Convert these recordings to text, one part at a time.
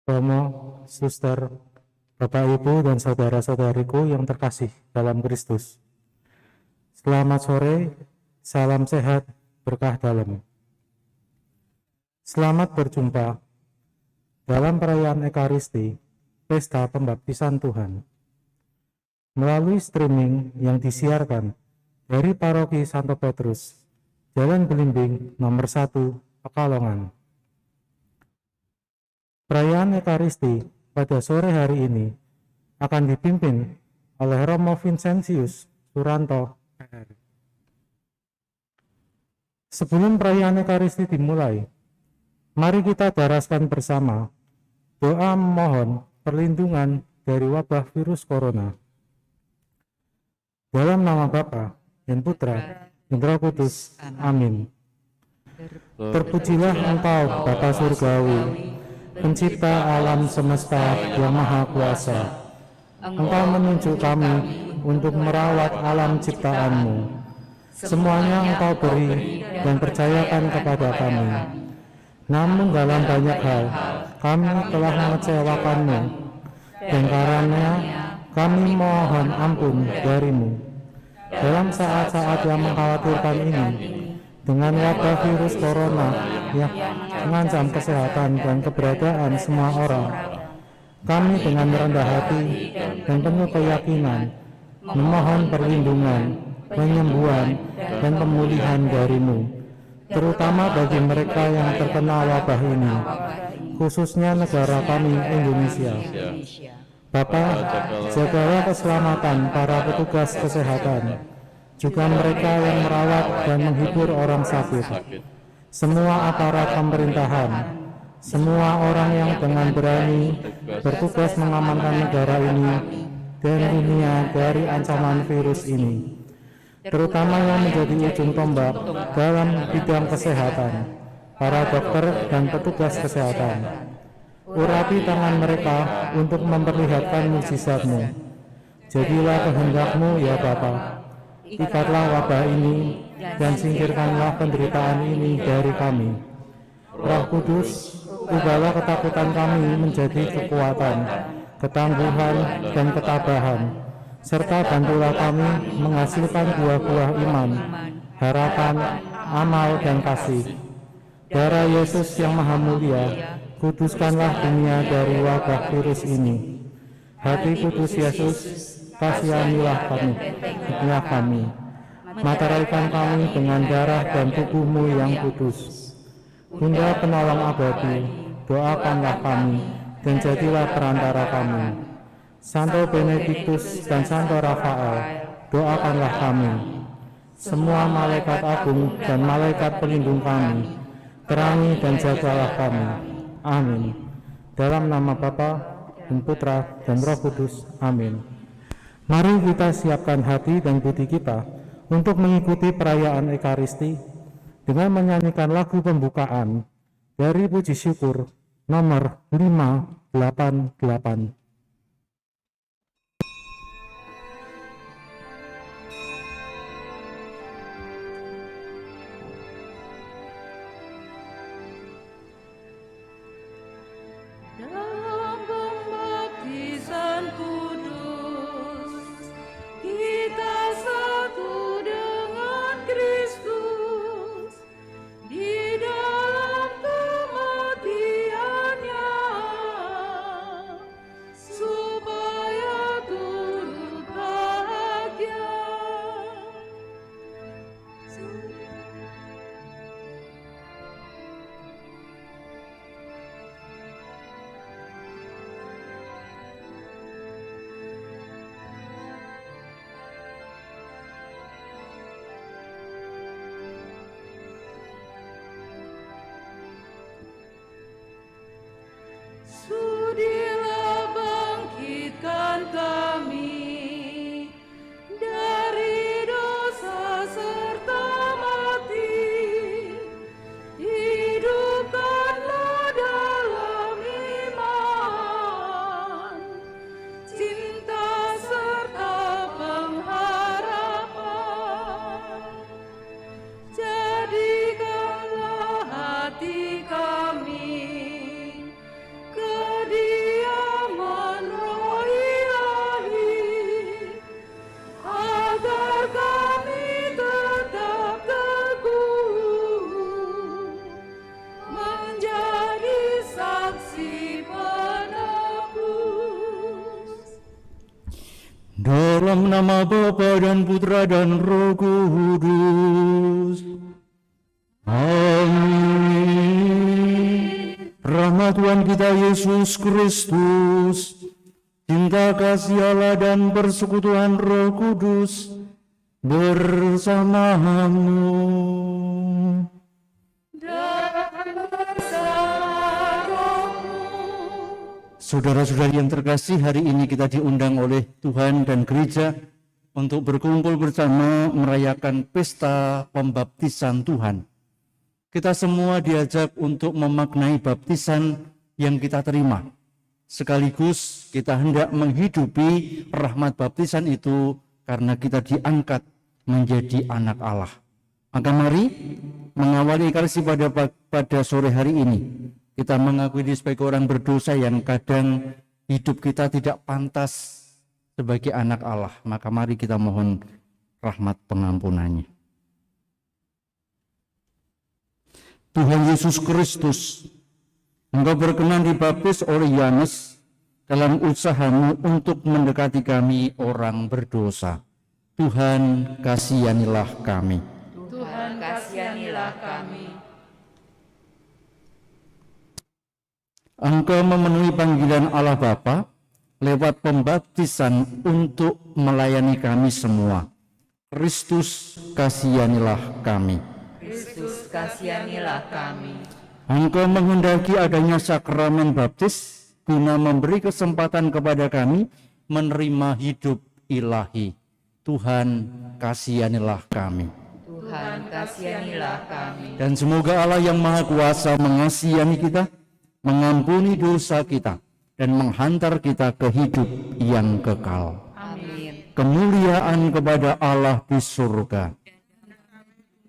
Romo, Suster, Bapak Ibu dan saudara-saudariku yang terkasih dalam Kristus. Selamat sore, salam sehat, berkah dalam. Selamat berjumpa dalam perayaan Ekaristi, Pesta Pembaptisan Tuhan. Melalui streaming yang disiarkan dari Paroki Santo Petrus, Jalan Belimbing nomor 1, Pekalongan. Perayaan Ekaristi pada sore hari ini akan dipimpin oleh Romo Vincentius Suranto, PR. Sebelum perayaan Ekaristi dimulai, mari kita daraskan bersama doa memohon perlindungan dari wabah virus corona. Dalam nama Bapa dan Putra dan Roh Kudus, amin. Terpujilah Engkau, Bapa Surgawi, Pencipta alam semesta yang maha kuasa. Engkau menunjuk kami untuk merawat alam ciptaan-Mu. Semuanya Engkau beri dan percayakan kepada kami. Namun dalam banyak hal, kami telah mengecewakan-Mu, dan karena kami mohon ampun dari-Mu. Dalam saat-saat yang mengkhawatirkan ini, dengan wabah virus corona yang mengancam kesehatan dan keberadaan semua orang, kami dengan rendah hati dan penuh keyakinan memohon perlindungan, penyembuhan, dan pemulihan dari-Mu, terutama bagi mereka yang terkena wabah ini, khususnya negara kami, Indonesia. Bapa, jagalah keselamatan para petugas kesehatan, juga mereka yang merawat dan menghibur orang sakit, semua aparat pemerintahan, semua orang yang dengan berani bertugas mengamankan negara ini dan dunia dari ancaman virus ini, terutama yang menjadi ujung tombak dalam bidang kesehatan, para dokter dan petugas kesehatan. Urapi tangan mereka untuk memperlihatkan mukjizat-Mu. Jadilah kehendak-Mu ya Bapa. Ikatlah wabah ini dan singkirkanlah penderitaan ini dari kami. Roh Kudus, ubahlah ketakutan kami menjadi kekuatan, ketangguhan, dan ketabahan, serta bantulah kami menghasilkan buah-buah iman, harapan, amal, dan kasih. Darah Yesus yang Maha Mulia, kuduskanlah dunia dari wabah virus ini. Hati kudus Yesus, kasihanilah kami. Materaikan kami dengan darah dan tubuh-Mu yang kudus. Bunda penolong abadi, doakanlah kami dan jadilah perantara kami. Santo Benediktus dan Santo Rafael, doakanlah kami. Semua malaikat agung dan malaikat pelindung kami, terangi dan jagalah kami. Amin. Dalam nama Bapa dan Putra dan Roh Kudus. Amin. Mari kita siapkan hati dan budi kita untuk mengikuti perayaan Ekaristi dengan menyanyikan lagu pembukaan dari Puji Syukur nomor 588. dalam nama Bapa dan Putra dan Roh Kudus. Amin. Rahmat Tuhan kita Yesus Kristus, cinta kasih Allah dan persekutuan Roh Kudus bersamamu. Saudara-saudari yang terkasih, hari ini kita diundang oleh Tuhan dan gereja untuk berkumpul bersama merayakan pesta pembaptisan Tuhan. Kita semua diajak untuk memaknai baptisan yang kita terima. Sekaligus kita hendak menghidupi rahmat baptisan itu karena kita diangkat menjadi anak Allah. Maka mari mengawali Ekaristi pada sore hari ini. Kita mengakui diri sebagai orang berdosa yang kadang hidup kita tidak pantas sebagai anak Allah. Maka mari kita mohon rahmat pengampunannya. Tuhan Yesus Kristus, Engkau berkenan dibaptis oleh Yohanes dalam usahamu untuk mendekati kami orang berdosa. Tuhan, kasihanilah kami. Tuhan, kasihanilah kami. Engkau memenuhi panggilan Allah Bapa lewat pembaptisan untuk melayani kami semua. Kristus, kasihanilah kami. Kristus, kasihanilah kami. Engkau menghendaki adanya sakramen baptis guna memberi kesempatan kepada kami menerima hidup ilahi. Tuhan, kasihanilah kami. Tuhan, kasihanilah kami. Dan semoga Allah yang Maha Kuasa mengasihani kita, mengampuni dosa kita, dan menghantar kita ke hidup yang kekal. Amin. Kemuliaan kepada Allah di surga.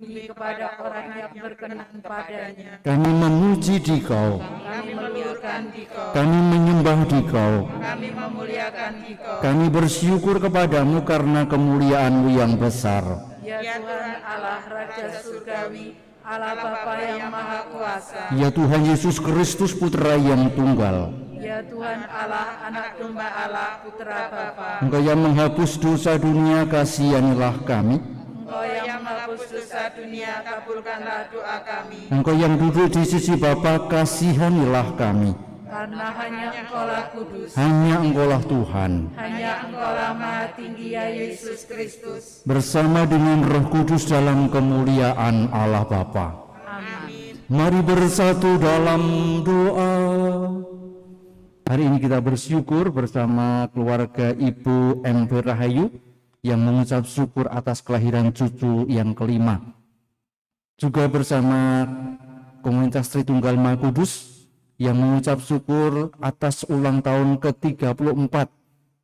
Kepada orang yang berkenan padanya. Kami memuji Dikau. Kami meluhurkan Dikau. Kami menyembah Dikau. Kami memuliakan Dikau. Kami bersyukur kepadamu karena kemuliaan-Mu yang besar. Ya Tuhan Allah Raja Surgawi, Allah Bapa yang Maha Kuasa. Ya Tuhan Yesus Kristus Putra yang tunggal. Ya Tuhan Allah, Anak Domba Allah, Putra Bapa. Engkau yang menghapus dosa dunia, kasihanilah kami. Engkau yang menghapus dosa dunia, kabulkanlah doa kami. Engkau yang duduk di sisi Bapa, kasihanilah kami. Karena hanya Engkaulah kudus, Hanya Engkaulah Tuhan, hanya Engkaulah Maha Tinggi ya Yesus Kristus. bersama dengan Roh Kudus dalam kemuliaan Allah Bapa. Amin. Mari bersatu dalam doa. Hari ini kita bersyukur bersama keluarga Ibu M. Rahayu yang mengucap syukur atas kelahiran cucu yang kelima. Juga bersama komunitas Tritunggal Maha Kudus yang mengucap syukur atas ulang tahun ke-34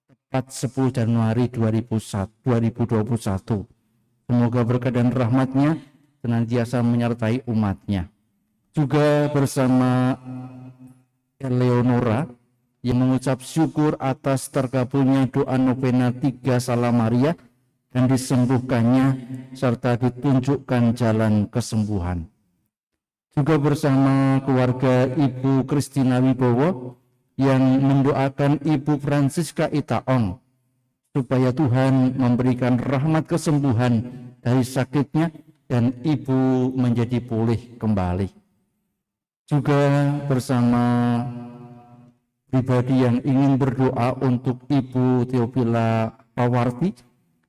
tepat 10 Januari 2021. Semoga berkat dan rahmat-Nya senantiasa menyertai umat-Nya. Juga bersama Eleonora yang mengucap syukur atas terkabulnya doa novena 3 Salam Maria dan disembuhkannya serta ditunjukkan jalan kesembuhan. Juga bersama keluarga Ibu Kristina Wibowo yang mendoakan Ibu Francisca Itaong supaya Tuhan memberikan rahmat kesembuhan dari sakitnya dan Ibu menjadi pulih kembali. Juga bersama pribadi yang ingin berdoa untuk Ibu Teofila Pawarti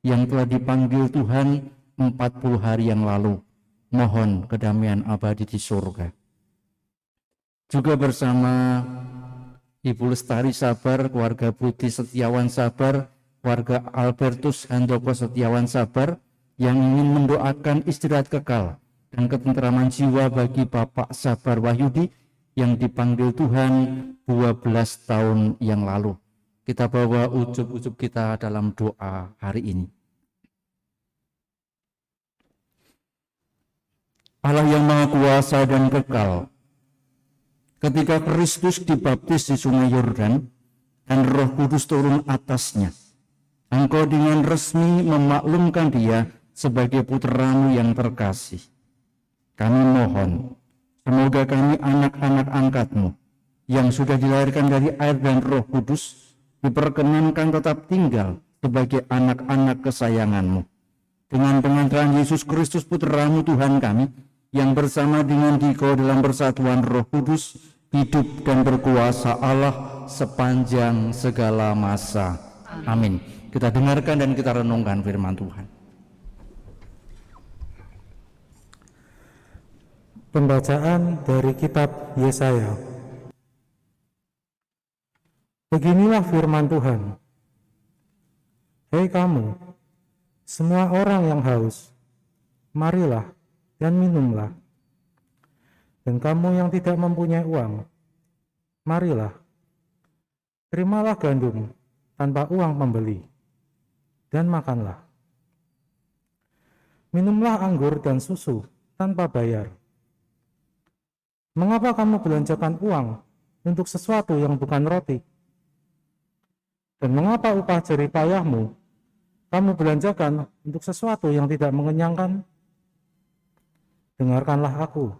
yang telah dipanggil Tuhan 40 hari yang lalu. Mohon kedamaian abadi di surga. Juga bersama Ibu Lestari Sabar, keluarga Budi Setiawan Sabar, keluarga Albertus Handoko Setiawan Sabar yang ingin mendoakan istirahat kekal dan ketentraman jiwa bagi Bapak Sabar Wahyudi yang dipanggil Tuhan 12 tahun yang lalu. Kita bawa ujub-ujub kita dalam doa hari ini. Allah yang Maha Kuasa dan kekal, ketika Kristus dibaptis di Sungai Yordan dan Roh Kudus turun atasnya, Engkau dengan resmi memaklumkan Dia sebagai putra-Mu yang terkasih. Kami mohon, semoga kami anak-anak angkat-Mu yang sudah dilahirkan dari air dan Roh Kudus diperkenankan tetap tinggal sebagai anak-anak kesayangan-Mu. Dengan pengantaran Yesus Kristus Putra-Mu Tuhan kami, yang bersama dengan Dikau dalam persatuan Roh Kudus, hidup dan berkuasa Allah sepanjang segala masa. Amin. Kita dengarkan dan kita renungkan firman Tuhan. Pembacaan dari kitab Yesaya. Beginilah firman Tuhan. Hei kamu, semua orang yang haus, marilah dan minumlah. Dan kamu yang tidak mempunyai uang, marilah, terimalah gandum tanpa uang pembeli, dan makanlah. Minumlah anggur dan susu tanpa bayar. Mengapa kamu belanjakan uang untuk sesuatu yang bukan roti? Dan mengapa upah jerih payahmu kamu belanjakan untuk sesuatu yang tidak mengenyangkan? Dengarkanlah aku,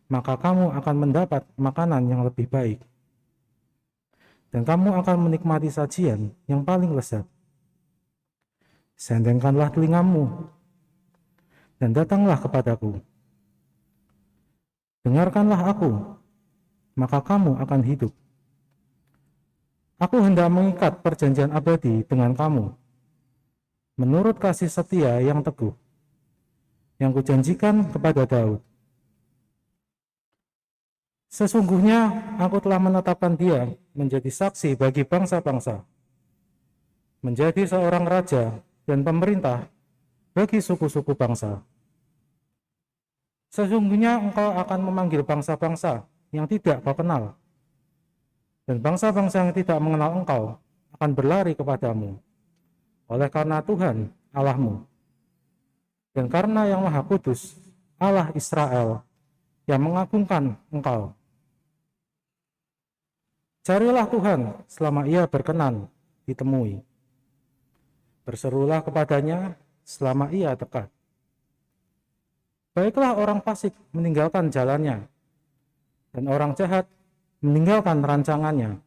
maka kamu akan mendapat makanan yang lebih baik, dan kamu akan menikmati sajian yang paling lezat. Sendengkanlah telingamu, dan datanglah kepadaku. Dengarkanlah aku, maka kamu akan hidup. Aku hendak mengikat perjanjian abadi dengan kamu, menurut kasih setia yang teguh, yang kujanjikan kepada Daud. Sesungguhnya aku telah menetapkan dia menjadi saksi bagi bangsa-bangsa, menjadi seorang raja dan pemerintah bagi suku-suku bangsa. Sesungguhnya engkau akan memanggil bangsa-bangsa yang tidak kau kenal, dan bangsa-bangsa yang tidak mengenal engkau akan berlari kepadamu, oleh karena Tuhan Allahmu, dan karena Yang Maha Kudus, Allah Israel, yang mengagungkan engkau. Carilah Tuhan selama ia berkenan ditemui. Berserulah kepadanya selama ia dekat. Baiklah orang fasik meninggalkan jalannya, dan orang jahat meninggalkan rancangannya.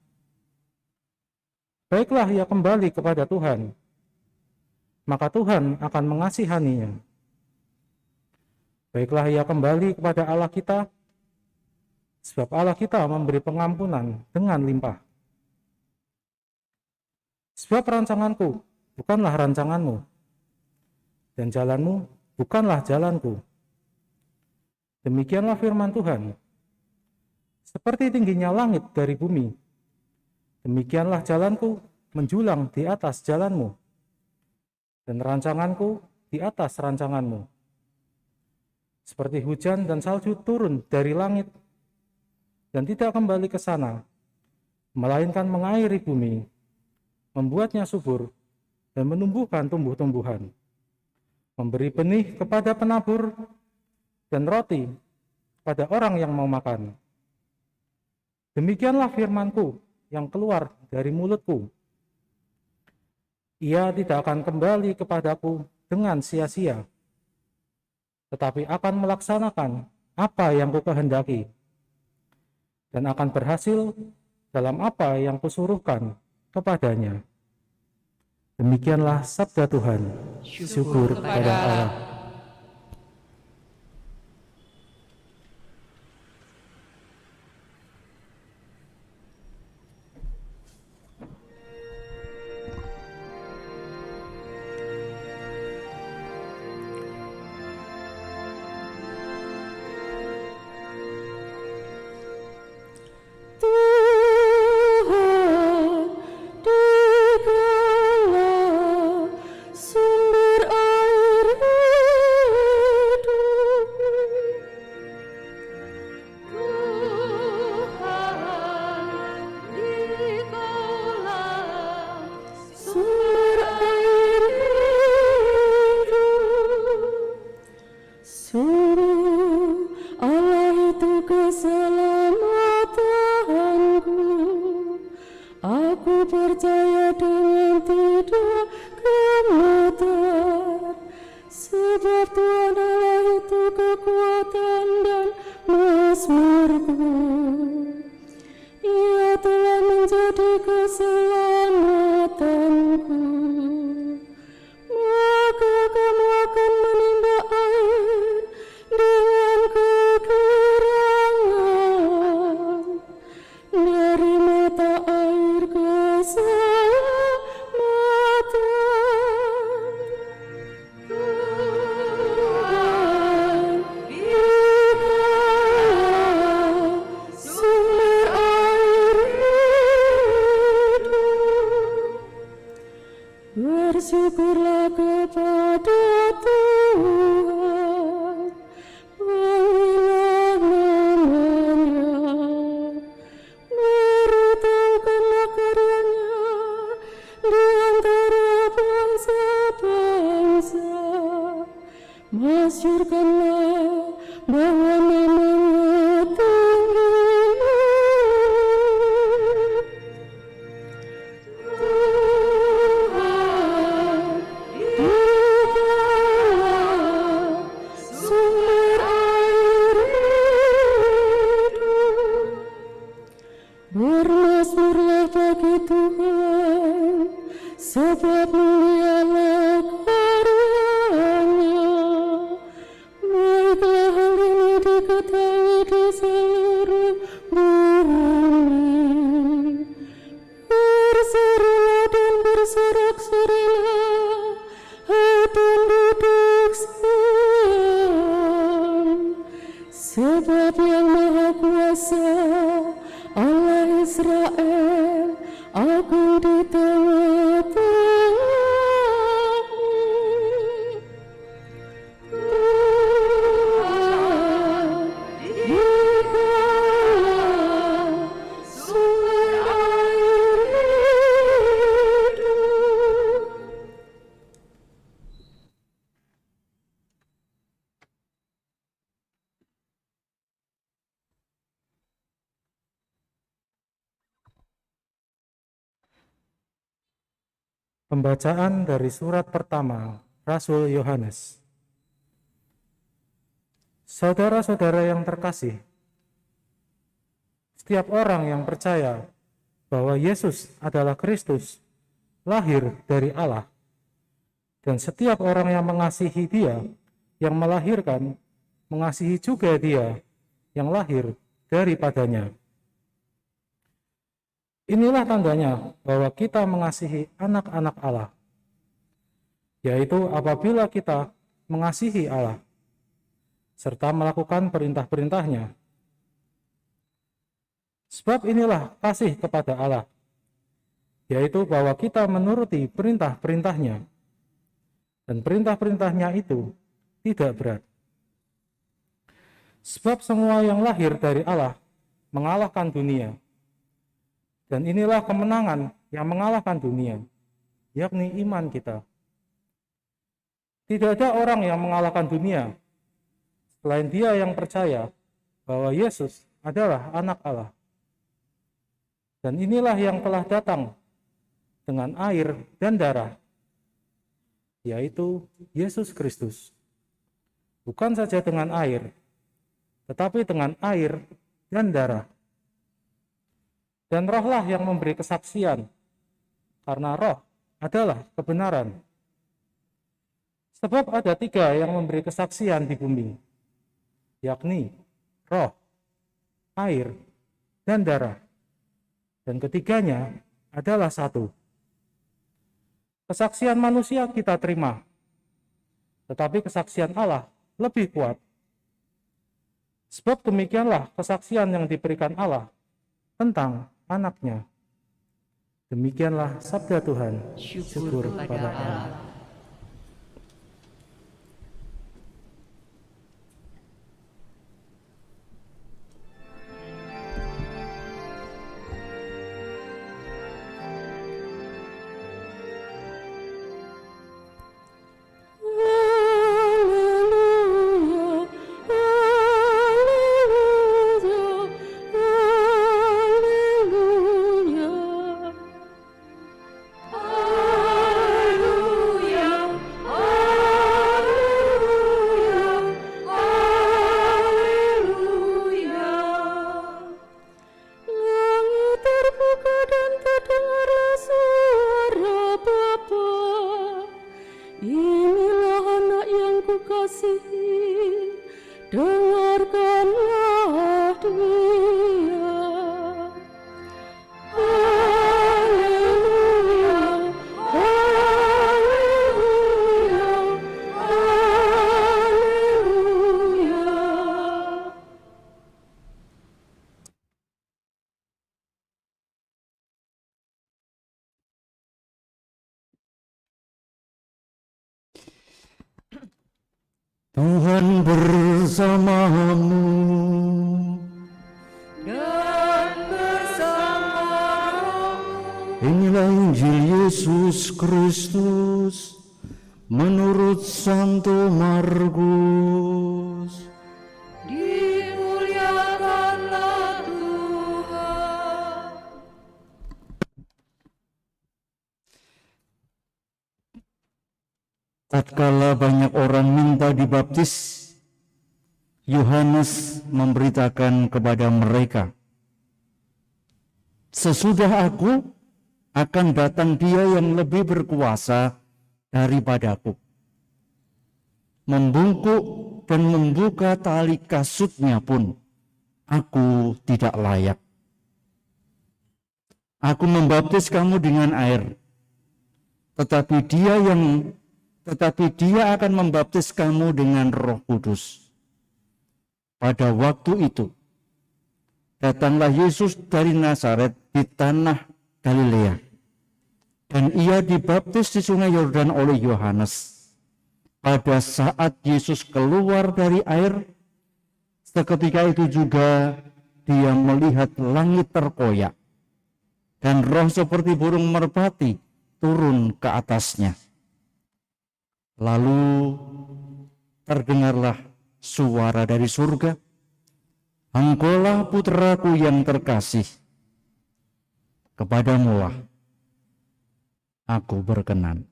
Baiklah ia kembali kepada Tuhan, maka Tuhan akan mengasihaninya. Baiklah ia kembali kepada Allah kita, sebab Allah kita memberi pengampunan dengan limpah. Sebab rancanganku bukanlah rancanganmu, dan jalanmu bukanlah jalanku. Demikianlah firman Tuhan. Seperti tingginya langit dari bumi, demikianlah jalanku menjulang di atas jalanmu, dan rancanganku di atas rancanganmu. Seperti hujan dan salju turun dari langit, dan tidak kembali ke sana, melainkan mengairi bumi, membuatnya subur, dan menumbuhkan tumbuh-tumbuhan, memberi benih kepada penabur, dan roti pada orang yang mau makan. Demikianlah firmanku yang keluar dari mulutku. Ia tidak akan kembali kepadaku dengan sia-sia, tetapi akan melaksanakan apa yang kukehendaki, dan akan berhasil dalam apa yang kusuruhkan kepadanya. Demikianlah sabda Tuhan. Syukur kepada Allah. percaya dengan tidak gemetar, sebab Tuhan Allah itu kekuatan dan mazmurku. Ia telah menjadi keselamatanku. bersyukurlah kepada Tuhan, panggillah namanya, beritahukanlah karyanya di antara bangsa-bangsa, masyurkanlah bahwa namanya tinggi. Bermasmurlah bagi Tuhan, sebab mulialah karyanya. Baiklah hal ini diketahui di seluruh bumi. Berserulah dan bersorak-sorai, hai penduduk Sion, sebab yang Maha Kuasa, Allah Israel, agung di tengah-tengahmu. Tuhan, dikala sumber air hidup. Pembacaan dari surat pertama Rasul Yohanes. Saudara-saudara yang terkasih, setiap orang yang percaya bahwa Yesus adalah Kristus, lahir dari Allah, dan setiap orang yang mengasihi Dia, yang melahirkan, mengasihi juga Dia yang lahir daripadanya. Inilah tandanya bahwa kita mengasihi anak-anak Allah, yaitu apabila kita mengasihi Allah, serta melakukan perintah-perintahnya. Sebab inilah kasih kepada Allah, yaitu bahwa kita menuruti perintah-perintahnya, dan perintah-perintahnya itu tidak berat. Sebab semua yang lahir dari Allah mengalahkan dunia. Dan inilah kemenangan yang mengalahkan dunia, yakni iman kita. Tidak ada orang yang mengalahkan dunia, selain dia yang percaya bahwa Yesus adalah anak Allah. Dan inilah yang telah datang dengan air dan darah, yaitu Yesus Kristus. Bukan saja dengan air, tetapi dengan air dan darah. Dan rohlah yang memberi kesaksian, karena roh adalah kebenaran. Sebab ada 3 yang memberi kesaksian di bumi, yakni roh, air, dan darah. Dan ketiganya adalah satu. Kesaksian manusia kita terima, tetapi kesaksian Allah lebih kuat. Sebab demikianlah kesaksian yang diberikan Allah tentang anaknya. Demikianlah sabda Tuhan. Syukur kepada Allah. Haleluya, haleluya, Tuhan bersamamu. Dan bersama Inilah Injil Yesus Kristus menurut Santo Markus. dimuliakanlah Tuhan. Tatkala banyak orang minta dibaptis, Yohanes memberitakan kepada mereka, "Sesudah aku akan datang Dia yang lebih berkuasa daripadaku. Membungkuk dan membuka tali kasutnya pun aku tidak layak. Aku membaptis kamu dengan air, tetapi Dia akan membaptis kamu dengan Roh Kudus." Pada waktu itu, datanglah Yesus dari Nazaret di tanah Galilea, dan Ia dibaptis di sungai Yordan oleh Yohanes. Pada saat Yesus keluar dari air, seketika itu juga Dia melihat langit terkoyak, dan roh seperti burung merpati turun ke atasnya. Lalu terdengarlah suara dari surga, "Engkaulah putraku yang terkasih, kepadamulah aku berkenan."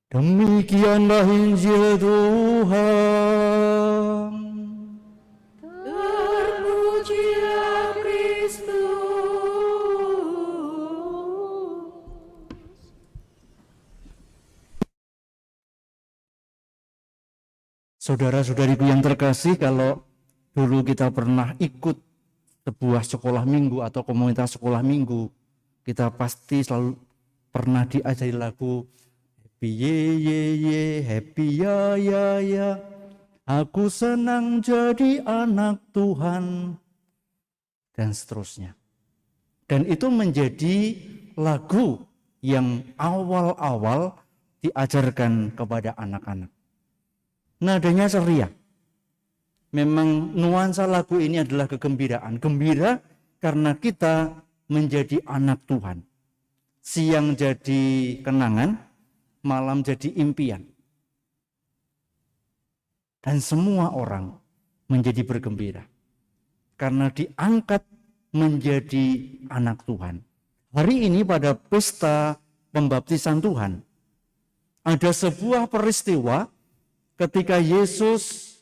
Demikianlah Injil Tuhan. Terpujilah Kristus. Saudara-saudariku yang terkasih, kalau dulu kita pernah ikut sebuah sekolah minggu atau komunitas sekolah minggu, kita pasti selalu pernah diajari lagu Happy ye ye ye, happy ya ya ya, aku senang jadi anak Tuhan, dan seterusnya. Dan itu menjadi lagu yang awal-awal diajarkan kepada anak-anak. Nadanya ceria. Memang nuansa lagu ini adalah kegembiraan. Gembira karena kita menjadi anak Tuhan. Siang jadi kenangan, malam jadi impian. Dan semua orang menjadi bergembira karena diangkat menjadi anak Tuhan. Hari ini pada pesta pembaptisan Tuhan, ada sebuah peristiwa ketika Yesus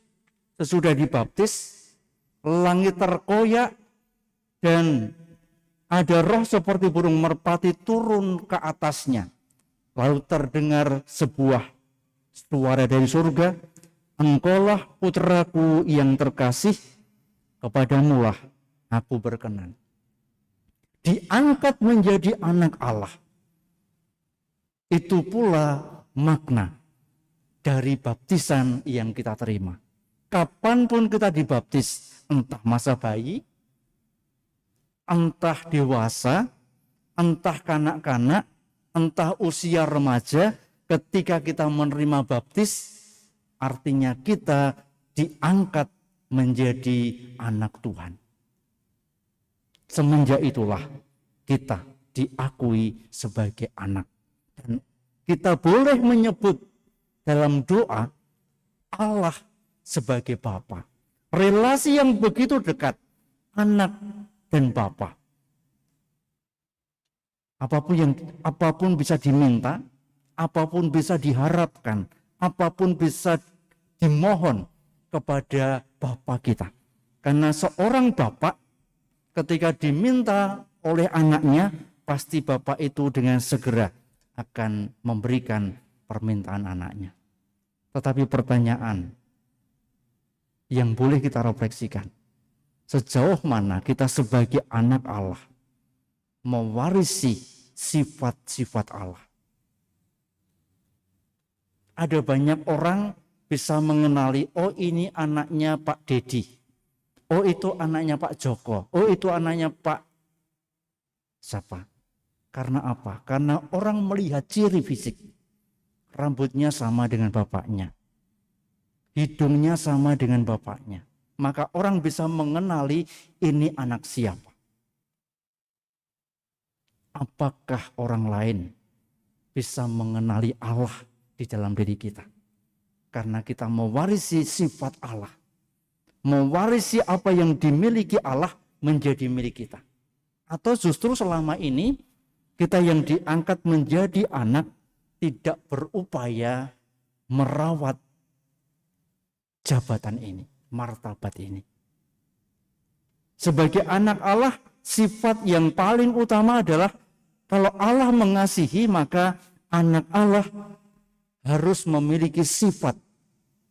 sesudah dibaptis, langit terkoyak dan ada roh seperti burung merpati turun ke atasnya. Lalu terdengar sebuah suara dari surga, "Engkaulah putraku yang terkasih, kepadamulah aku berkenan." Diangkat menjadi anak Allah. Itu pula makna dari baptisan yang kita terima. Kapanpun kita dibaptis, entah masa bayi, entah dewasa, entah kanak-kanak, entah usia remaja, ketika kita menerima baptis, artinya kita diangkat menjadi anak Tuhan. Semenjak itulah kita diakui sebagai anak. Dan kita boleh menyebut dalam doa Allah sebagai Bapa. Relasi yang begitu dekat, anak dan Bapa. Apapun bisa diminta, apapun bisa diharapkan, apapun bisa dimohon kepada Bapa kita. Karena seorang Bapa ketika diminta oleh anaknya, pasti Bapa itu dengan segera akan memberikan permintaan anaknya. Tetapi pertanyaan yang boleh kita refleksikan, sejauh mana kita sebagai anak Allah mewarisi sifat-sifat Allah? Ada banyak orang bisa mengenali, oh ini anaknya Pak Dedi, oh itu anaknya Pak Joko, oh itu anaknya Pak siapa? Karena apa? Karena orang melihat ciri fisik, rambutnya sama dengan bapaknya, hidungnya sama dengan bapaknya, maka orang bisa mengenali ini anak siapa. Apakah orang lain bisa mengenali Allah di dalam diri kita? Karena kita mewarisi sifat Allah, mewarisi apa yang dimiliki Allah menjadi milik kita. Atau justru selama ini kita yang diangkat menjadi anak tidak berupaya merawat jabatan ini, martabat ini. Sebagai anak Allah, sifat yang paling utama adalah kalau Allah mengasihi, maka anak Allah harus memiliki sifat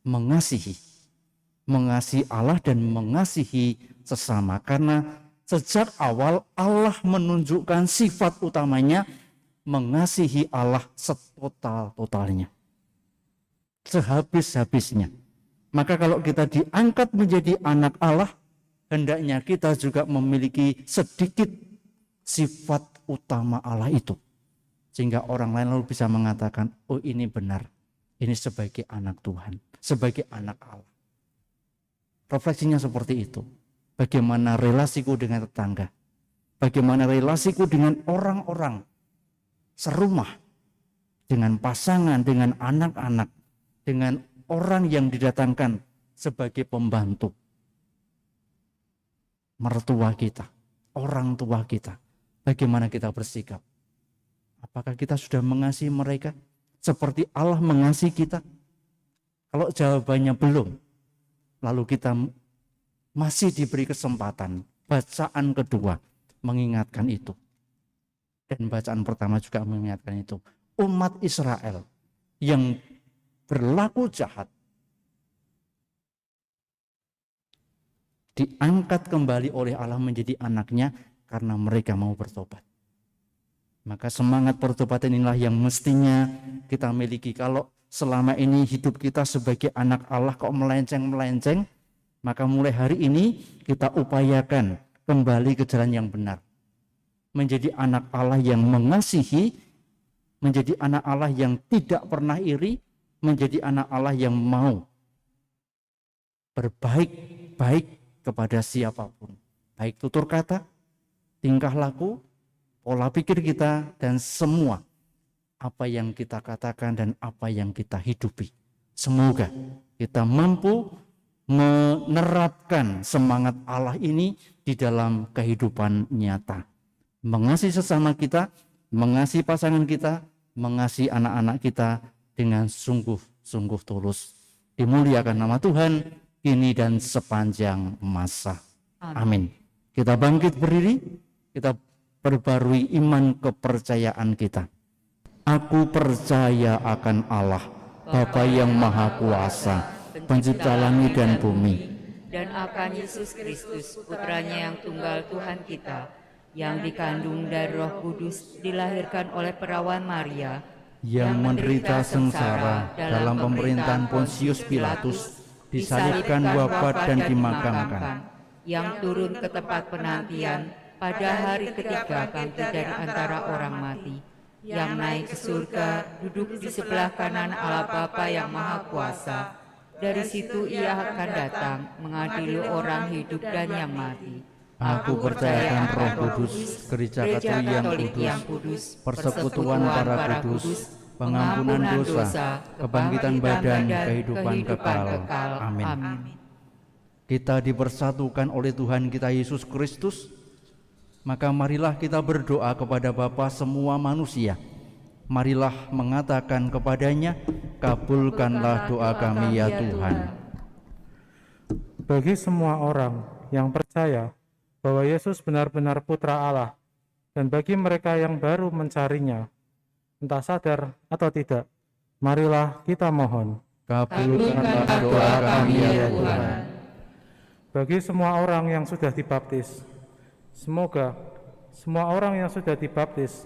mengasihi. Mengasihi Allah dan mengasihi sesama. Karena sejak awal Allah menunjukkan sifat utamanya mengasihi Allah setotal-totalnya. Sehabis-habisnya. Maka kalau kita diangkat menjadi anak Allah, hendaknya kita juga memiliki sedikit sifat utama Allah itu. Sehingga orang lain lalu bisa mengatakan, oh ini benar. Ini sebagai anak Tuhan, sebagai anak Allah. Refleksinya seperti itu. Bagaimana relasiku dengan tetangga. Bagaimana relasiku dengan orang-orang serumah. Dengan pasangan, dengan anak-anak. Dengan orang yang didatangkan sebagai pembantu. Mertua kita, orang tua kita. Bagaimana kita bersikap? Apakah kita sudah mengasihi mereka seperti Allah mengasihi kita? Kalau jawabannya belum, lalu kita masih diberi kesempatan bacaan kedua mengingatkan itu. Dan bacaan pertama juga mengingatkan itu. Umat Israel yang berlaku jahat diangkat kembali oleh Allah menjadi anaknya karena mereka mau bertobat. Maka semangat pertobatan inilah yang mestinya kita miliki. Kalau selama ini hidup kita sebagai anak Allah kok melenceng-melenceng, maka mulai hari ini kita upayakan kembali ke jalan yang benar. Menjadi anak Allah yang mengasihi, menjadi anak Allah yang tidak pernah iri, menjadi anak Allah yang mau berbaik-baik kepada siapapun. Baik tutur kata, tingkah laku, pola pikir kita, dan semua apa yang kita katakan dan apa yang kita hidupi. Semoga kita mampu menerapkan semangat Allah ini di dalam kehidupan nyata. Mengasihi sesama kita, mengasihi pasangan kita, mengasihi anak-anak kita dengan sungguh-sungguh tulus. Dimuliakan nama Tuhan, kini dan sepanjang masa. Amin. Kita bangkit berdiri, kita perbarui iman kepercayaan kita. Aku percaya akan Allah, Bapa yang Maha Kuasa, Pencipta langit dan bumi, dan akan Yesus Kristus, Putranya yang tunggal Tuhan kita, yang dikandung dari Roh Kudus, dilahirkan oleh perawan Maria, yang menderita sengsara dalam pemerintahan Pontius Pilatus, disalibkan, wafat dan dimakamkan, yang turun ke tempat penantian, pada hari ketiga bangkit dari antara orang mati, yang naik ke surga, duduk di sebelah kanan Allah Bapa yang Maha Kuasa. Dari situ ia akan datang mengadili orang hidup dan yang mati. Aku percayakan Roh Kudus, Gereja Katolik yang kudus, persekutuan para kudus, pengampunan dosa, kebangkitan badan, kehidupan kekal. Amin. Kita dipersatukan oleh Tuhan kita Yesus Kristus. Maka marilah kita berdoa kepada Bapa semua manusia. Marilah mengatakan kepadanya, kabulkanlah doa kami ya Tuhan. Bagi semua orang yang percaya bahwa Yesus benar-benar Putra Allah, dan bagi mereka yang baru mencarinya, entah sadar atau tidak, marilah kita mohon. Kabulkanlah doa kami ya Tuhan. Bagi semua orang yang sudah dibaptis, semoga semua orang yang sudah dibaptis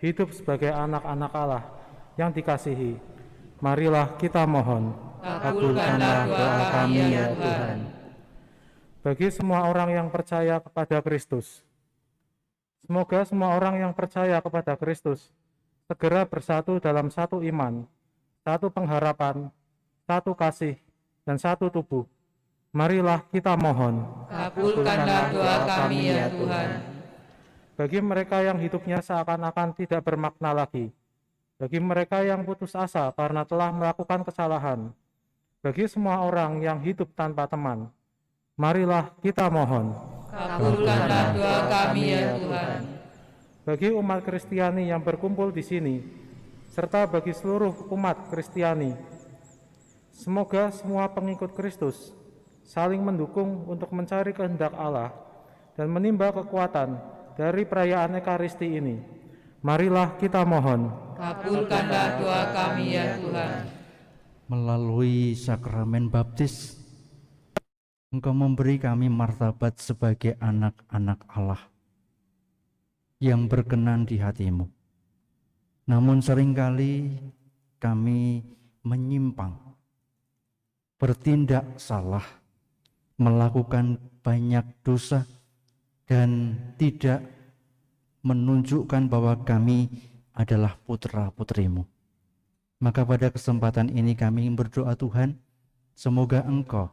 hidup sebagai anak-anak Allah yang dikasihi. Marilah kita mohon. Kabulkanlah doa kami ya Tuhan. Bagi semua orang yang percaya kepada Kristus, semoga semua orang yang percaya kepada Kristus segera bersatu dalam satu iman, satu pengharapan, satu kasih, dan satu tubuh. Marilah kita mohon. Kabulkanlah doa kami ya Tuhan. Bagi mereka yang hidupnya seakan-akan tidak bermakna lagi, bagi mereka yang putus asa karena telah melakukan kesalahan, bagi semua orang yang hidup tanpa teman, marilah kita mohon. Kabulkanlah doa kami ya Tuhan. Bagi umat Kristiani yang berkumpul di sini, serta bagi seluruh umat Kristiani, semoga semua pengikut Kristus saling mendukung untuk mencari kehendak Allah dan menimba kekuatan dari perayaan Ekaristi ini. Marilah kita mohon. Kabulkanlah doa kami ya Tuhan. Melalui sakramen baptis, Engkau memberi kami martabat sebagai anak-anak Allah yang berkenan di hati-Mu. Namun seringkali kami menyimpang, bertindak salah, melakukan banyak dosa, dan tidak menunjukkan bahwa kami adalah putra-putrimu. Maka pada kesempatan ini kami berdoa Tuhan, semoga Engkau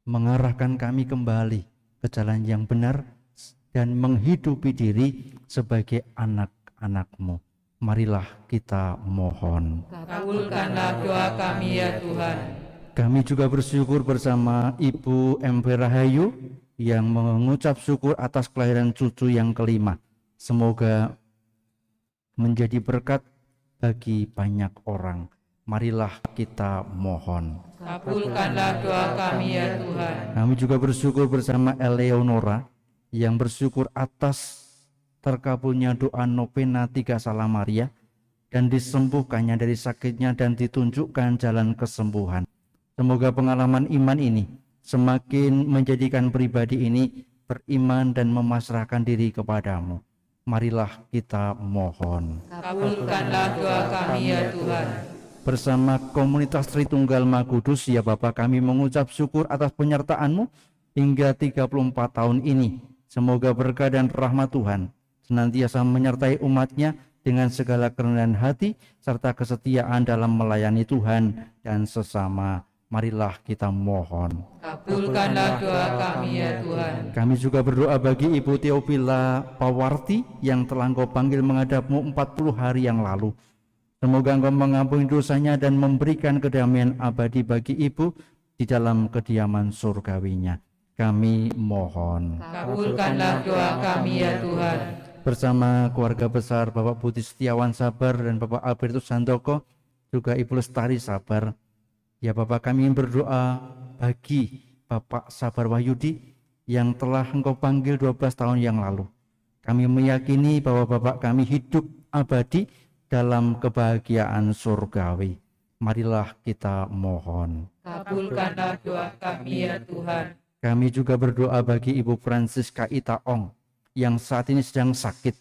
mengarahkan kami kembali ke jalan yang benar dan menghidupi diri sebagai anak-anak-Mu. Marilah kita mohon. Kabulkanlah doa kami ya Tuhan. Kami juga bersyukur bersama Ibu M. Rahayu yang mengucap syukur atas kelahiran cucu yang kelima. Semoga menjadi berkat bagi banyak orang. Marilah kita mohon. Kabulkanlah doa kami ya Tuhan. Kami juga bersyukur bersama Eleonora yang bersyukur atas terkabulnya doa novena 3 Salam Maria dan disembuhkannya dari sakitnya dan ditunjukkan jalan kesembuhan. Semoga pengalaman iman ini semakin menjadikan pribadi ini beriman dan memasrahkan diri kepadamu. Marilah kita mohon. Kabulkanlah doa kami ya Tuhan. Bersama komunitas Tritunggal Maha Kudus, ya Bapa, kami mengucap syukur atas penyertaan-Mu hingga 34 tahun ini. Semoga berkah dan rahmat Tuhan senantiasa menyertai umat-Nya dengan segala kerendahan hati serta kesetiaan dalam melayani Tuhan dan sesama. Marilah kita mohon. Kabulkanlah doa kami ya Tuhan. Kami juga berdoa bagi Ibu Teopila Pawarti yang telah Engkau panggil menghadap-Mu 40 hari yang lalu. Semoga Engkau mengampuni dosanya dan memberikan kedamaian abadi bagi Ibu di dalam kediaman surgawinya. Kami mohon. Kabulkanlah doa kami ya Tuhan. Bersama keluarga besar Bapak Budi Setiawan Sabar dan Bapak Albertus Sandoko, juga Ibu Lestari Sabar. Ya Bapak, kami berdoa bagi Bapak Sabar Wahyudi yang telah Engkau panggil 12 tahun yang lalu. Kami meyakini bahwa Bapak kami hidup abadi dalam kebahagiaan surgawi. Marilah kita mohon. Kabulkanlah doa kami ya Tuhan. Kami juga berdoa bagi Ibu Francisca Itaong yang saat ini sedang sakit.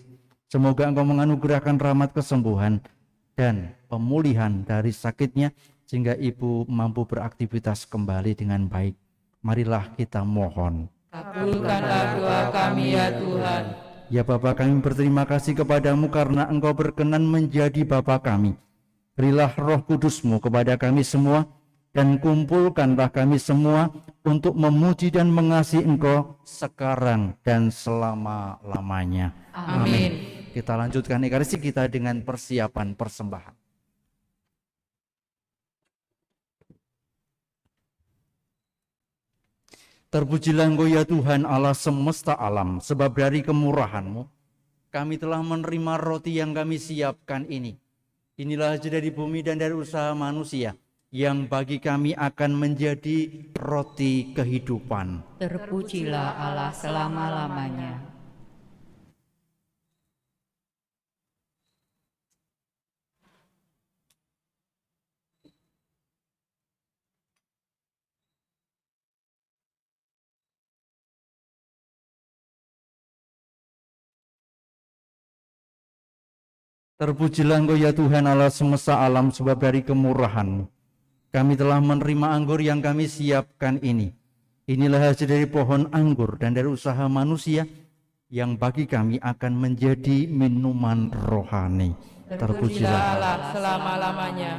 Semoga Engkau menganugerahkan rahmat kesembuhan dan pemulihan dari sakitnya, sehingga Ibu mampu beraktivitas kembali dengan baik. Marilah kita mohon. Kabulkanlah doa kami ya Tuhan. Ya Bapa, kami berterima kasih kepadamu karena Engkau berkenan menjadi Bapa kami. Berilah Roh Kudus-Mu kepada kami semua dan kumpulkanlah kami semua untuk memuji dan mengasihi Engkau sekarang dan selama-lamanya. Amin. Kita lanjutkan Ekaristi kita dengan persiapan persembahan. Terpujilah Engkau ya Tuhan Allah semesta alam, sebab dari kemurahan-Mu kami telah menerima roti yang kami siapkan ini. Inilah hasil dari bumi dan dari usaha manusia, yang bagi kami akan menjadi roti kehidupan. Terpujilah Allah selama-lamanya. Terpujilah Engkau ya Tuhan Allah semesta alam, sebab dari kemurahan-Mu kami telah menerima anggur yang kami siapkan ini. Inilah hasil dari pohon anggur dan dari usaha manusia, yang bagi kami akan menjadi minuman rohani. Terpujilah Allah selama-lamanya.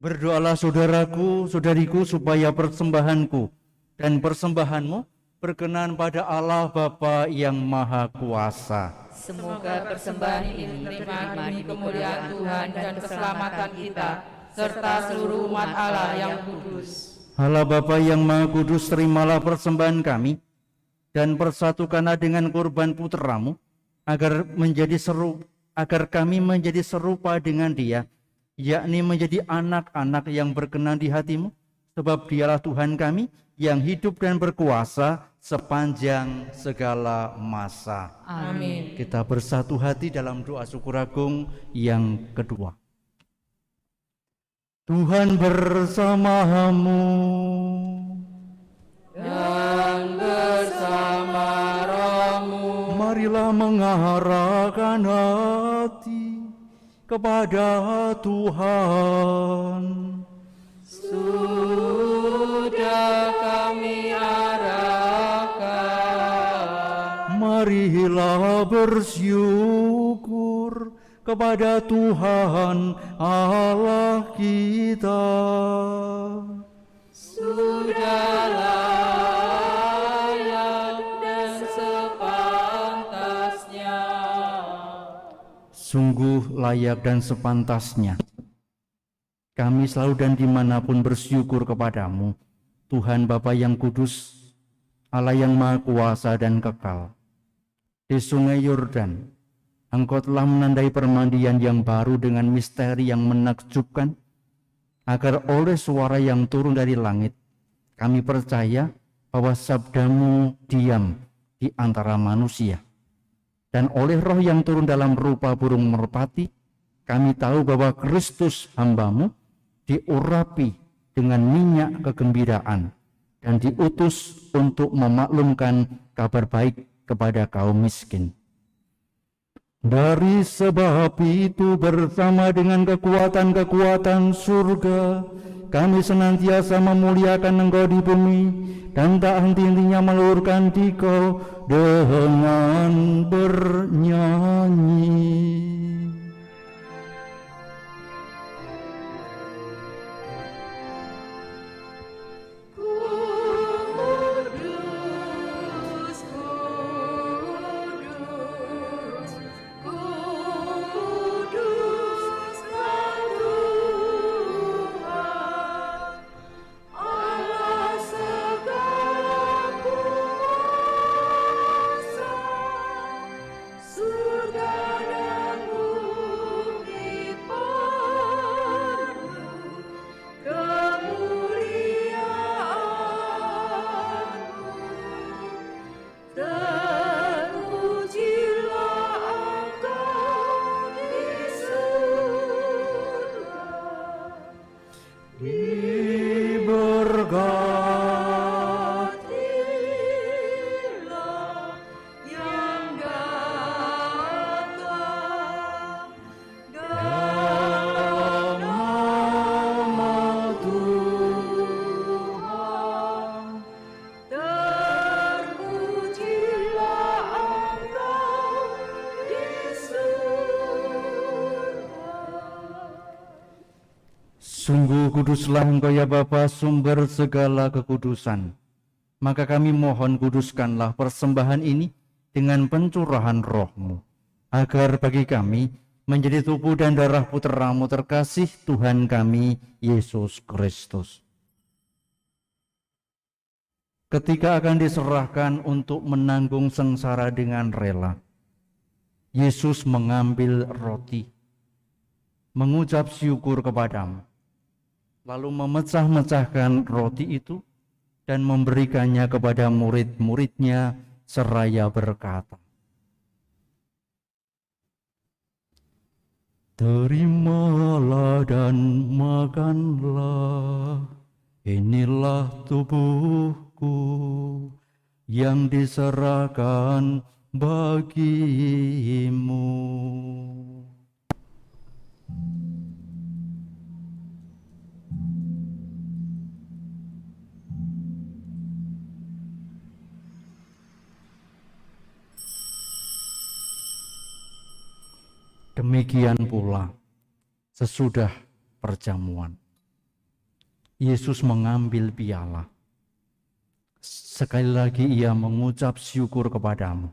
Berdoalah saudaraku, saudariku, supaya persembahanku dan persembahanmu berkenan pada Allah Bapa yang Maha Kuasa. Semoga persembahan ini diterima di kemuliaan Tuhan dan keselamatan kita, serta seluruh umat Allah yang kudus. Allah Bapa yang Maha Kudus, terimalah persembahan kami dan persatukanlah dengan kurban putramu, agar kami menjadi serupa dengan Dia, yakni menjadi anak-anak yang berkenan di hatimu, sebab Dialah Tuhan kami yang hidup dan berkuasa sepanjang segala masa. Amin. Kita bersatu hati dalam doa syukur agung yang kedua. Tuhan bersamamu Dan bersama rohmu, marilah mengarahkan hati kepada Tuhan. sudah kami arahkan. Marilah bersyukur kepada Tuhan Allah kita. Sudah layak dan sepantasnya. Sungguh layak dan sepantasnya. Kami selalu dan dimanapun bersyukur kepadamu, Tuhan Bapa yang kudus, Allah yang Maha Kuasa dan kekal. Di sungai Yordan, Engkau telah menandai permandian yang baru dengan misteri yang menakjubkan, agar oleh suara yang turun dari langit, kami percaya bahwa sabdamu diam di antara manusia. Dan oleh roh yang turun dalam rupa burung merpati, kami tahu bahwa Kristus hambamu diurapi dengan minyak kegembiraan dan diutus untuk memaklumkan kabar baik kepada kaum miskin. Dari sebab itu bersama dengan kekuatan-kekuatan surga, kami senantiasa memuliakan Engkau di bumi dan tak henti-hentinya meluhurkan Dikau dengan bernyanyi. Sungguh kuduslah Engkau ya Bapa, sumber segala kekudusan. Maka kami mohon kuduskanlah persembahan ini dengan pencurahan roh-Mu, agar bagi kami menjadi tubuh dan darah Putra-Mu terkasih, Tuhan kami Yesus Kristus. Ketika akan diserahkan untuk menanggung sengsara dengan rela, Yesus mengambil roti, mengucap syukur kepadamu, lalu memecah-mecahkan roti itu dan memberikannya kepada murid-muridnya seraya berkata, "Terimalah dan makanlah, inilah tubuhku yang diserahkan bagimu." Demikian pula sesudah perjamuan, Yesus mengambil piala. Sekali lagi ia mengucap syukur kepadamu,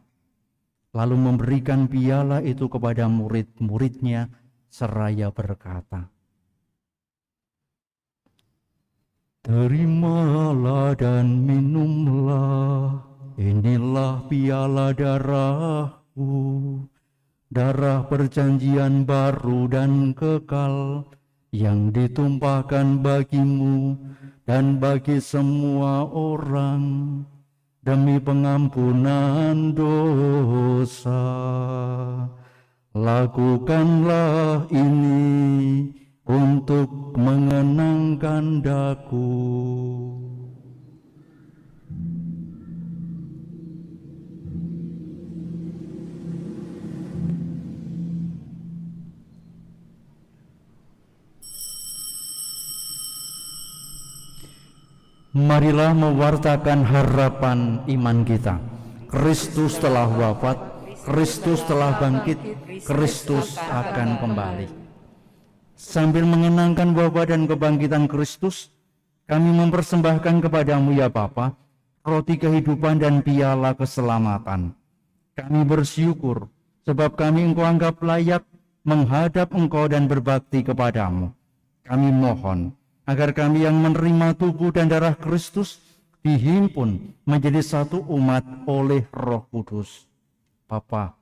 lalu memberikan piala itu kepada murid-muridnya seraya berkata, "Terimalah dan minumlah, inilah piala darahku, darah perjanjian baru dan kekal, yang ditumpahkan bagimu dan bagi semua orang demi pengampunan dosa. Lakukanlah ini untuk mengenangkan daku." Marilah mewartakan harapan iman kita. Kristus telah wafat, Kristus telah bangkit, Kristus akan kembali. Sambil mengenangkan wafat dan kebangkitan Kristus, kami mempersembahkan kepadamu ya Bapa, roti kehidupan dan piala keselamatan. Kami bersyukur sebab kami Engkau anggap layak menghadap Engkau dan berbakti kepadamu. Kami mohon agar kami yang menerima tubuh dan darah Kristus dihimpun menjadi satu umat oleh Roh Kudus. Bapa,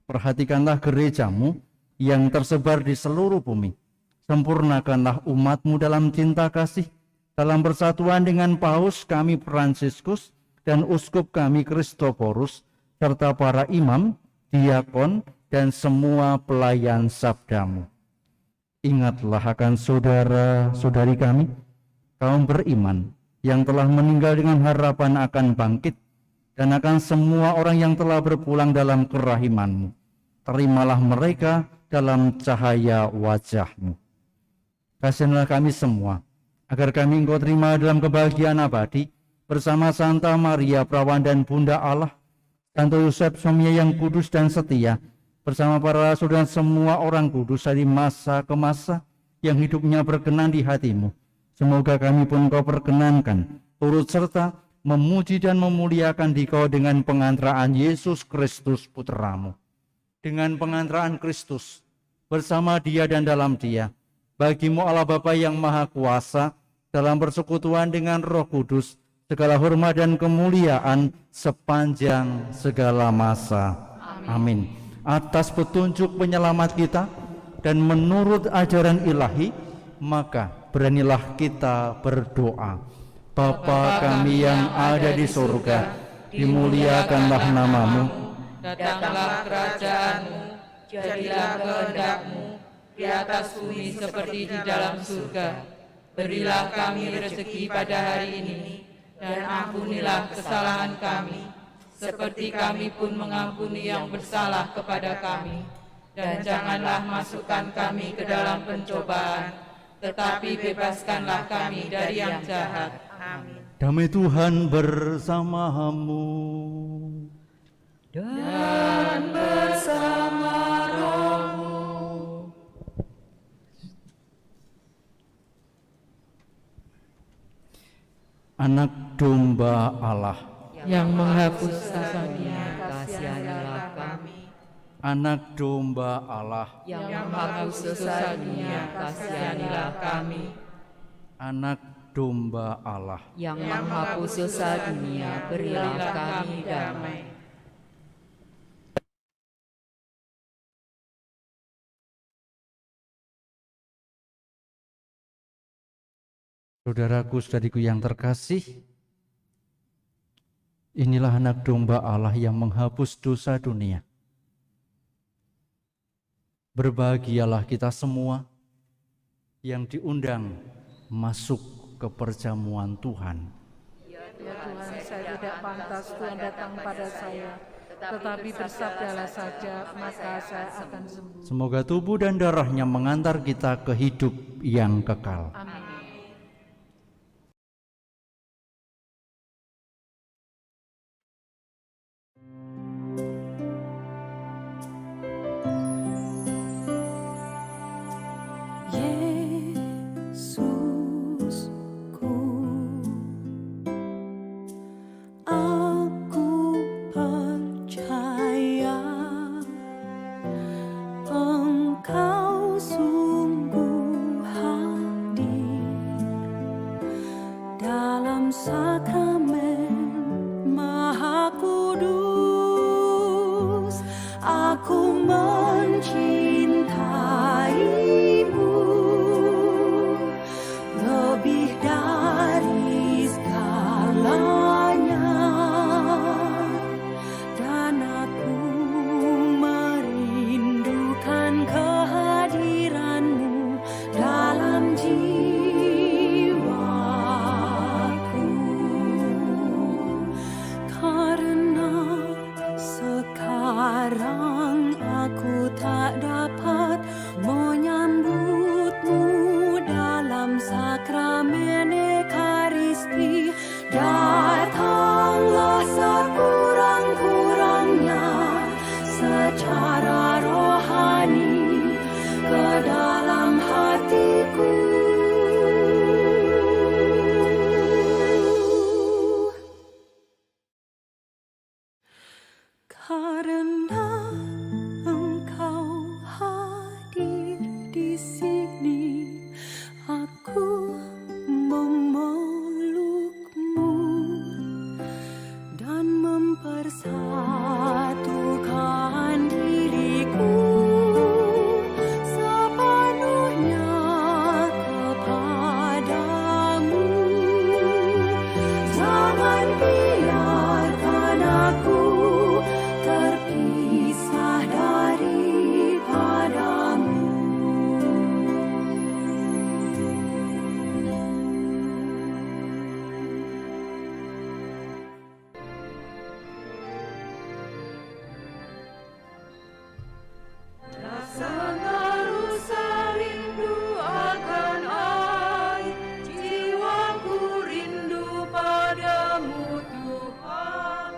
perhatikanlah gerejamu yang tersebar di seluruh bumi. Sempurnakanlah umatmu dalam cinta kasih, dalam persatuan dengan Paus kami Fransiskus dan uskup kami Kristoforus, serta para imam, diakon, dan semua pelayan sabdamu. Ingatlah akan saudara-saudari kami, kaum beriman yang telah meninggal dengan harapan akan bangkit, dan akan semua orang yang telah berpulang dalam kerahiman-Mu. Terimalah mereka dalam cahaya wajah-Mu. Kasihanlah kami semua, agar kami Engkau terima dalam kebahagiaan abadi, bersama Santa Maria Perawan dan Bunda Allah, Santo Yosef suaminya yang kudus dan setia, bersama para rasul dan semua orang kudus dari masa ke masa yang hidupnya berkenan di hati-Mu. Semoga kami pun Engkau perkenankan, turut serta memuji dan memuliakan Dikau dengan pengantaraan Yesus Kristus Putra-Mu. Dengan pengantaraan Kristus, bersama Dia dan dalam Dia, bagi-Mu Allah Bapa yang Maha Kuasa, dalam persekutuan dengan Roh Kudus, segala hormat dan kemuliaan sepanjang segala masa. Amin. Atas petunjuk penyelamat kita dan menurut ajaran ilahi, maka beranilah kita berdoa. Bapa kami yang ada di surga, dimuliakanlah nama-Mu, datanglah kerajaan-Mu, jadilah kehendak-Mu di atas bumi seperti di dalam surga. Berilah kami rezeki pada hari ini, dan ampunilah kesalahan kami, seperti kami pun mengampuni yang bersalah kepada kami. Dan janganlah masukkan kami ke dalam pencobaan, tetapi bebaskanlah kami dari yang jahat. Amin. Damai Tuhan bersamamu. Dan bersama rohmu. Anak domba Allah, yang menghapus dosa dunia, kasihanilah kami. Anak domba Allah, Yang menghapus dosa dunia, kasihanilah kami. Anak domba Allah. Yang menghapus dosa dunia, berilah kami damai. Saudaraku, saudariku yang terkasih, inilah anak domba Allah yang menghapus dosa dunia. Berbahagialah kita semua yang diundang masuk ke perjamuan Tuhan. Ya Tuhan, saya tidak pantas Tuhan datang pada saya, tetapi bersabdalah saja, maka saya akan sembuh. Semoga tubuh dan darahnya mengantar kita ke hidup yang kekal. Amin. Yesus, dalam sakramen Maha Kudus, aku mencintaimu lebih dari segalanya, dan aku merindukan kehadiranmu dalam jiwaku, karena sekarang aku tak dapat menyambutmu dalam sakramen Ekaristi. Datanglah sekurang-kurangnya secara rohani ke dalam hatiku. Karena Engkau hadir di sini, aku memelukmu dan mempersatukan diriku sepenuhnya kepadamu. Jangan biarkan aku terpisah daripadamu. Rasanya rusa rindu akan air, jiwaku rindu padamu Tuhan.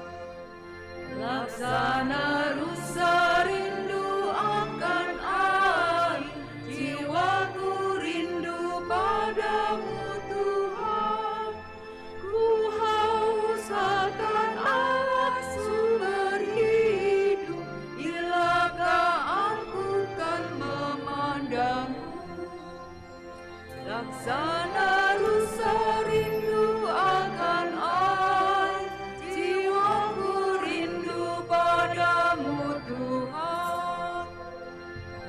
Laksana rusa rindu akan air, jiwaku rindu padamu Tuhan. Ku haus akan air sumber hidup, bilakah aku kan memandangmu. Laksana rusa rindu akan air, jiwaku rindu padamu Tuhan.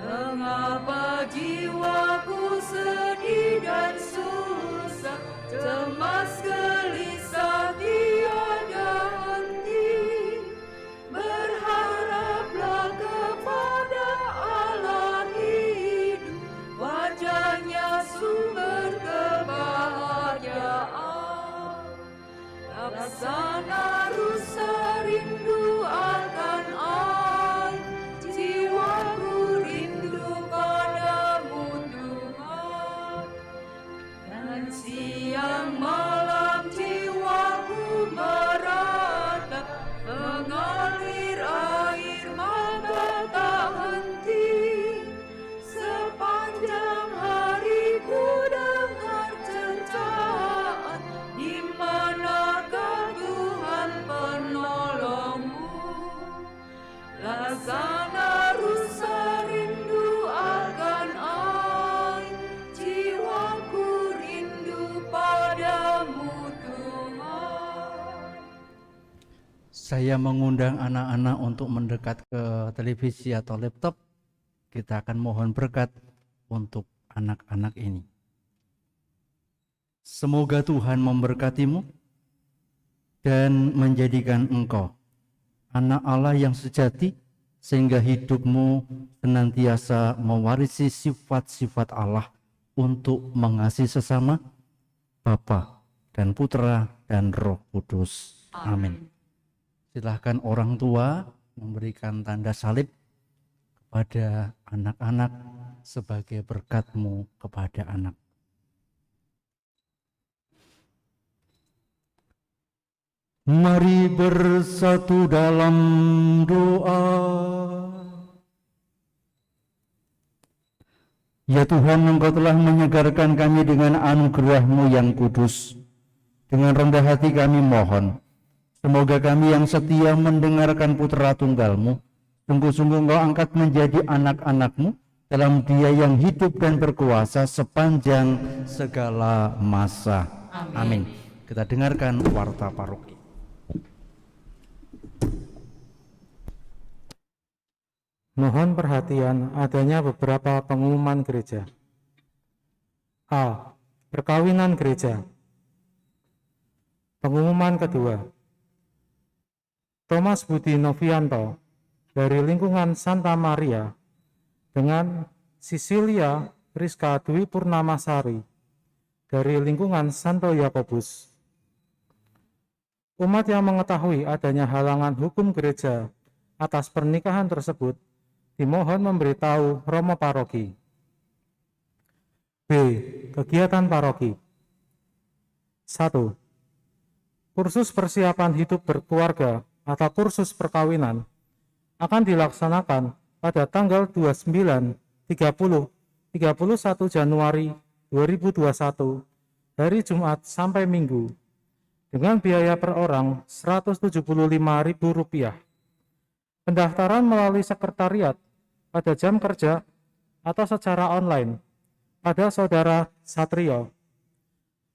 Mengapa jiwaku sedih dan susah, cemas gelisah tiada henti? Berharaplah kepada Allah hidup, wajahnya sumber kebahagiaan. Laksana rusa rindu akan air, jiwaku rindu padamu Tuhan. Dan siang malam jiwaku meratap, mengalir air mata tak henti. Sepanjang hari ku dengar cercaan, di manakah Tuhan penolongmu. Laksana rusa rindu akan air, jiwaku rindu padamu Tuhan. Saya mengundang anak-anak untuk mendekat ke televisi atau laptop. Kita akan mohon berkat untuk anak-anak ini. Semoga Tuhan memberkatimu dan menjadikan engkau anak Allah yang sejati, sehingga hidupmu senantiasa mewarisi sifat-sifat Allah untuk mengasihi sesama, Bapa dan Putra dan Roh Kudus. Amin. Silahkan orang tua memberikan tanda salib kepada anak-anak sebagai berkat-Mu kepada anak. Mari bersatu dalam doa. Ya Tuhan, Engkau telah menyegarkan kami dengan anugerah-Mu yang kudus. Dengan rendah hati kami mohon, semoga kami yang setia mendengarkan putra tunggal-Mu, sungguh-sungguh Engkau angkat menjadi anak-anak-Mu dalam Dia yang hidup dan berkuasa sepanjang segala masa. Amin. Kita dengarkan warta paroki. Mohon perhatian adanya beberapa pengumuman gereja. A. Perkawinan gereja. Pengumuman kedua. Thomas Budi Novianto dari lingkungan Santa Maria dengan Sisilia Rizka Dwi Purnamasari dari lingkungan Santo Yakobus. Umat yang mengetahui adanya halangan hukum gereja atas pernikahan tersebut dimohon memberitahu Romo Paroki. B. Kegiatan paroki. 1. Kursus persiapan hidup berkeluarga atau kursus perkawinan akan dilaksanakan pada tanggal 29, 30, 31 Januari 2021 dari Jumat sampai Minggu dengan biaya per orang Rp175.000. Pendaftaran melalui sekretariat pada jam kerja atau secara online pada Saudara Satrio.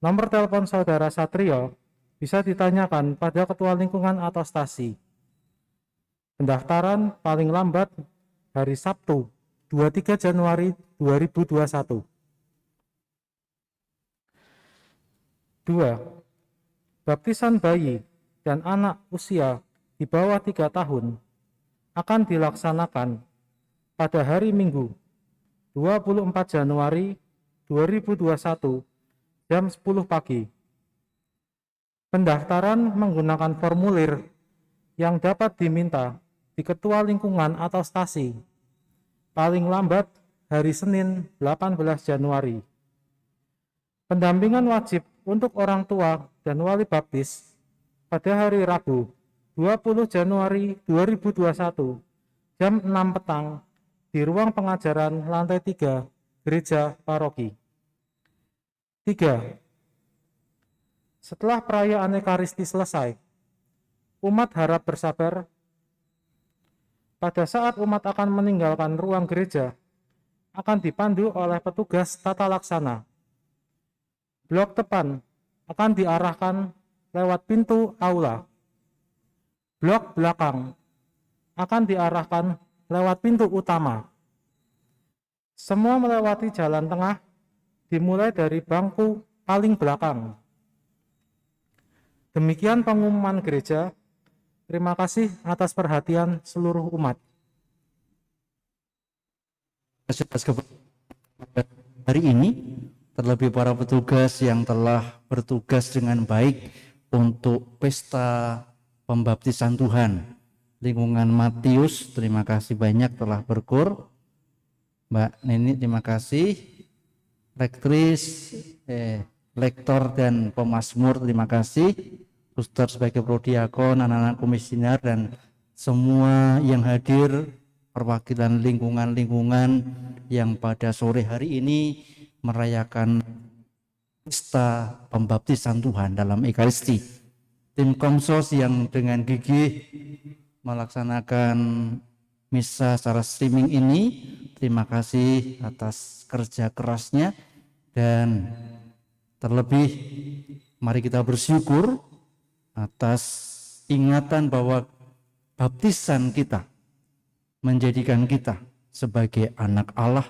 Nomor telepon Saudara Satrio bisa ditanyakan pada Ketua Lingkungan atau Stasi. Pendaftaran paling lambat hari Sabtu 23 Januari 2021. 2. Baptisan bayi dan anak usia di bawah 3 tahun akan dilaksanakan pada hari Minggu 24 Januari 2021 jam 10 pagi. Pendaftaran menggunakan formulir yang dapat diminta di Ketua Lingkungan atau Stasi paling lambat hari Senin 18 Januari. Pendampingan wajib untuk orang tua dan wali baptis pada hari Rabu 20 Januari 2021 jam 6 petang di ruang pengajaran lantai 3 Gereja Paroki. 3. Setelah perayaan Ekaristi selesai, umat harap bersabar. Pada saat umat akan meninggalkan ruang gereja, akan dipandu oleh petugas tata laksana. Blok depan akan diarahkan lewat pintu aula. Blok belakang akan diarahkan lewat pintu utama. Semua melewati jalan tengah, dimulai dari bangku paling belakang. Demikian pengumuman gereja. Terima kasih atas perhatian seluruh umat. Hari ini, terlebih para petugas yang telah bertugas dengan baik untuk pesta pembaptisan Tuhan. Lingkungan Matius, terima kasih banyak telah berkur. Mbak Neni, terima kasih. Lektor dan pemazmur, terima kasih. Suster sebagai prodiakon, anak-anak komisioner, dan semua yang hadir, perwakilan lingkungan-lingkungan yang pada sore hari ini merayakan pesta pembaptisan Tuhan dalam Ekaristi. Tim Komsos yang dengan gigih melaksanakan misa secara streaming ini, terima kasih atas kerja kerasnya, dan terlebih mari kita bersyukur atas ingatan bahwa baptisan kita menjadikan kita sebagai anak Allah,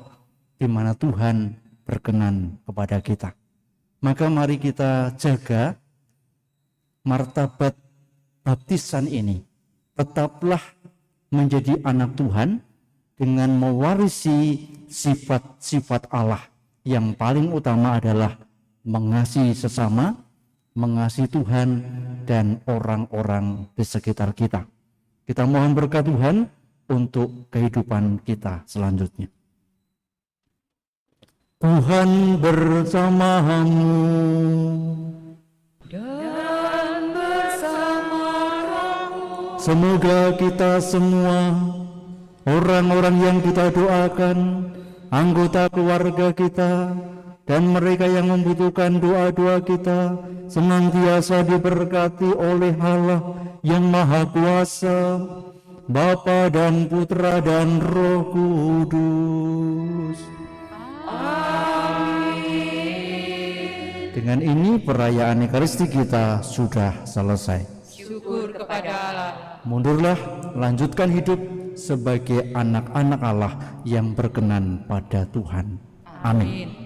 di mana Tuhan berkenan kepada kita. Maka mari kita jaga martabat baptisan ini. Tetaplah menjadi anak Tuhan dengan mewarisi sifat-sifat Allah. Yang paling utama adalah mengasihi sesama, mengasihi Tuhan dan orang-orang di sekitar kita. Kita mohon berkat Tuhan untuk kehidupan kita selanjutnya. Tuhan bersamamu Dan bersama-Mu. Semoga kita semua, orang-orang yang kita doakan, anggota keluarga kita, dan mereka yang membutuhkan doa-doa kita, senantiasa diberkati oleh Allah yang Maha Kuasa, Bapa dan Putra dan Roh Kudus. Amin. Dengan ini perayaan Ekaristi kita sudah selesai. Syukur kepada Allah. Mundurlah, lanjutkan hidup sebagai anak-anak Allah yang berkenan pada Tuhan. Amin.